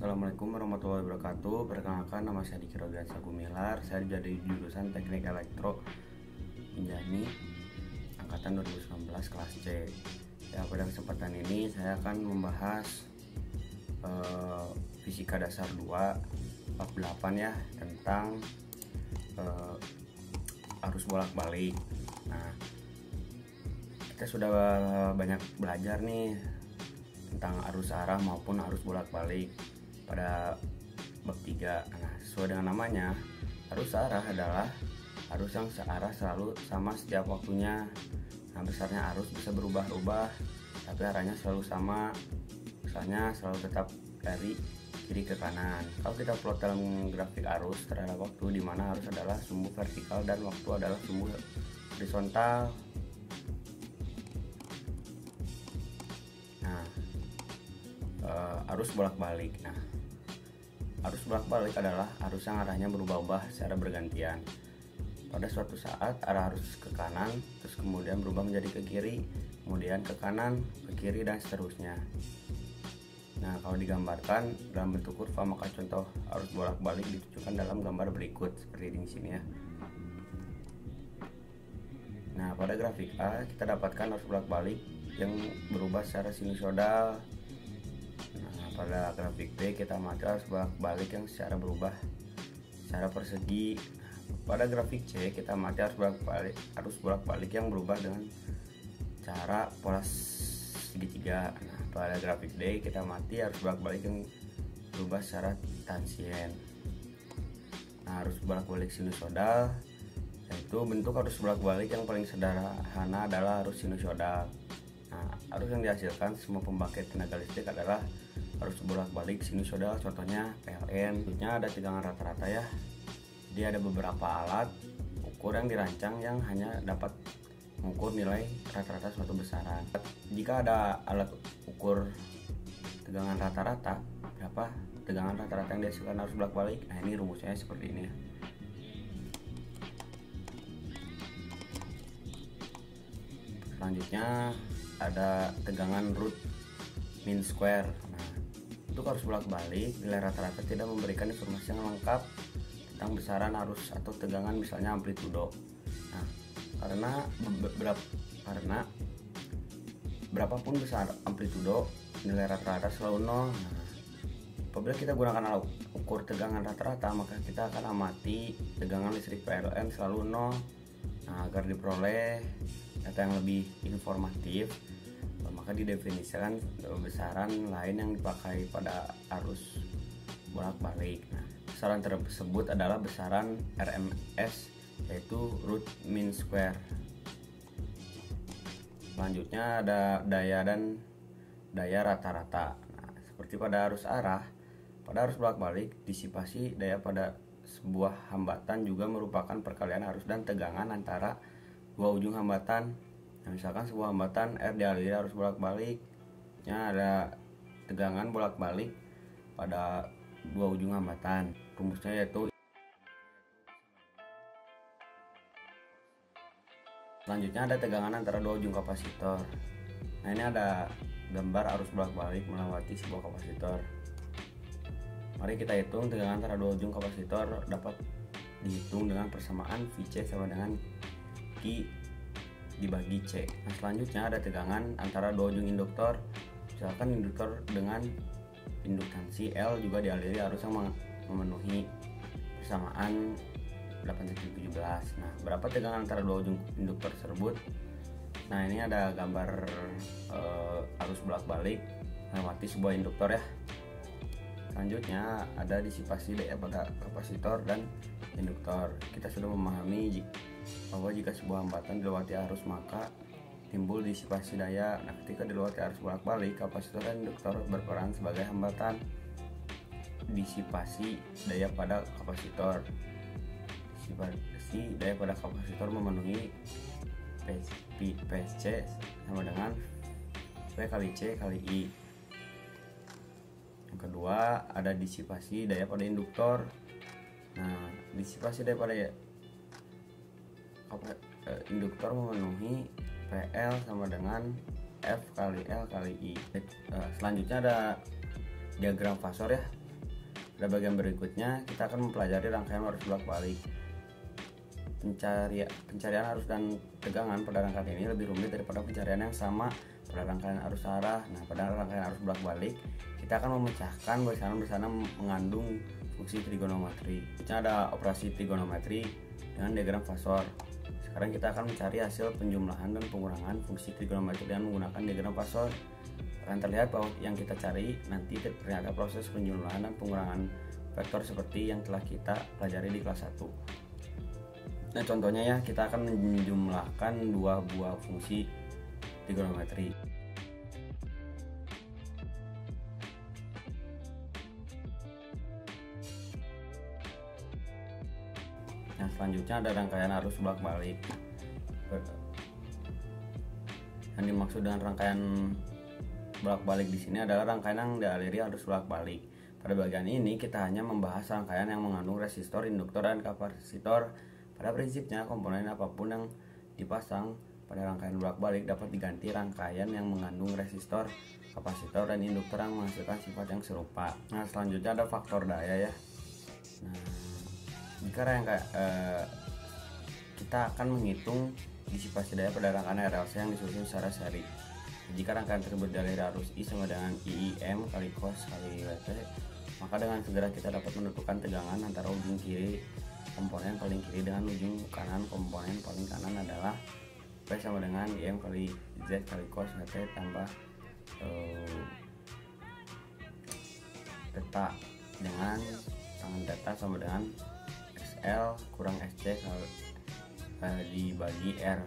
Assalamualaikum warahmatullahi wabarakatuh. Perkenalkan, nama saya Diki Robiansa Gumilar. Saya dari jurusan Teknik Elektro Pinjani angkatan 2019 kelas C. Ya, pada kesempatan ini saya akan membahas fisika dasar 2 bab 8 ya, tentang arus bolak-balik. Nah, kita sudah banyak belajar nih tentang arus arah maupun arus bolak-balik pada bab 3. Nah, sesuai dengan namanya, arus arah adalah arus yang searah selalu sama setiap waktunya. Nah, besarnya arus bisa berubah-ubah, tapi arahnya selalu sama. Misalnya selalu tetap dari kiri ke kanan. Kalau kita plot dalam grafik arus terhadap waktu, di mana arus adalah sumbu vertikal dan waktu adalah sumbu horizontal. Nah, arus bolak-balik. Nah, arus bolak-balik adalah arus yang arahnya berubah-ubah secara bergantian. Pada suatu saat arah arus ke kanan, terus kemudian berubah menjadi ke kiri, kemudian ke kanan, ke kiri, dan seterusnya. Nah, kalau digambarkan dalam bentuk kurva, maka contoh arus bolak-balik ditunjukkan dalam gambar berikut seperti di sini ya. Nah, pada grafik A kita dapatkan arus bolak-balik yang berubah secara sinusoidal. Nah, pada grafik B kita amati arus bolak-balik yang secara berubah secara persegi. Pada grafik C kita amati arus bolak-balik yang berubah dengan cara pola segitiga. Nah, pada grafik D kita amati arus bolak-balik yang berubah secara tansien. Nah, arus bolak-balik sinusoidal, yaitu bentuk arus bolak-balik yang paling sederhana adalah arus sinusoidal. Nah, arus yang dihasilkan semua pembangkit tenaga listrik adalah arus bolak-balik sinusoidal, contohnya PLN. Tentunya ada tegangan rata-rata ya. Jadi ada beberapa alat ukur yang dirancang yang hanya dapat mengukur nilai rata-rata suatu besaran. Jika ada alat ukur tegangan rata-rata, berapa tegangan rata-rata yang dihasilkan arus bolak-balik? Nah, ini rumusnya seperti ini ya. Selanjutnya ada tegangan root mean square. Nah, untuk arus bolak-balik, nilai rata-rata tidak memberikan informasi yang lengkap tentang besaran arus atau tegangan, misalnya amplitudo. Nah, karena berapapun besar amplitudo, nilai rata-rata selalu 0. Nah, apabila kita gunakan alat ukur tegangan rata-rata, maka kita akan amati tegangan listrik PLN selalu 0. Nah, agar diperoleh data yang lebih informatif, maka didefinisikan besaran lain yang dipakai pada arus bolak-balik. Nah, besaran tersebut adalah besaran RMS, yaitu root mean square. Selanjutnya ada daya dan daya rata-rata. Nah, seperti pada arus arah, pada arus bolak-balik, disipasi daya pada sebuah hambatan juga merupakan perkalian arus dan tegangan antara dua ujung hambatan. Nah, misalkan sebuah hambatan R dialiri arus bolak-baliknya, ada tegangan bolak-balik pada dua ujung hambatan. Rumusnya yaitu, selanjutnya ada tegangan antara dua ujung kapasitor. Nah, ini ada gambar arus bolak-balik melewati sebuah kapasitor. Mari kita hitung tegangan antara dua ujung kapasitor. Dapat dihitung dengan persamaan VC sama dengan Q dibagi C. Nah, selanjutnya ada tegangan antara dua ujung induktor. Misalkan induktor dengan induktansi L juga dialiri arus yang memenuhi persamaan 8-17. Nah, berapa tegangan antara dua ujung induktor tersebut? Nah, ini ada gambar arus bolak-balik melewati sebuah induktor ya. Selanjutnya ada disipasi daya pada kapasitor dan induktor. Kita sudah memahami bahwa jika sebuah hambatan dilewati arus, maka timbul disipasi daya. Nah, ketika dilewati arus bolak-balik, kapasitor dan induktor berperan sebagai hambatan. Disipasi daya pada kapasitor. Disipasi daya pada kapasitor memenuhi PSC sama dengan V kali C kali I. Yang kedua ada disipasi daya pada induktor. Nah, disipasi daya pada induktor memenuhi PL sama dengan F kali L kali I. Selanjutnya ada diagram fasor ya. Pada bagian berikutnya kita akan mempelajari rangkaian arus bolak-balik. Pencarian arus dan tegangan pada rangkaian ini lebih rumit daripada pencarian yang sama pada rangkaian arus arah. Nah, pada rangkaian arus bolak-balik kita akan memecahkan bersama mengandung fungsi trigonometri. Kita ada operasi trigonometri dengan diagram fasor. Sekarang kita akan mencari hasil penjumlahan dan pengurangan fungsi trigonometri dengan menggunakan diagram fasor. Akan terlihat bahwa yang kita cari nanti ternyata proses penjumlahan dan pengurangan vektor seperti yang telah kita pelajari di kelas 1. Nah, contohnya ya, kita akan menjumlahkan dua buah fungsi trigonometri. Nah, selanjutnya ada rangkaian arus bolak-balik. Yang dimaksud dengan rangkaian bolak-balik di sini adalah rangkaian yang dialiri arus bolak-balik. Pada bagian ini kita hanya membahas rangkaian yang mengandung resistor, induktor, dan kapasitor. Pada prinsipnya, komponen apapun yang dipasang pada rangkaian bolak-balik dapat diganti rangkaian yang mengandung resistor, kapasitor, dan induktor yang menghasilkan sifat yang serupa. Nah, selanjutnya ada faktor daya ya. Nah, jika kita akan menghitung disipasi daya pada rangkaian RLC yang disusun secara seri. Jika rangkaian tersebut dialiri arus I sama dengan IIM kali cos kali WT, maka dengan segera kita dapat menentukan tegangan antara ujung kiri komponen paling kiri dengan ujung kanan komponen paling kanan adalah P sama dengan IM kali Z kali cos WT tambah theta dengan tangan theta sama dengan XL kurang SC dibagi R.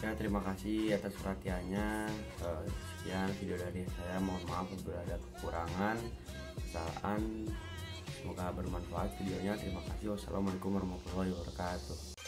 Ya, terima kasih atas perhatiannya. Sekian video dari saya, mohon maaf apabila ada kekurangan, kesalahan. Semoga bermanfaat videonya. Terima kasih. Wassalamualaikum warahmatullahi wabarakatuh.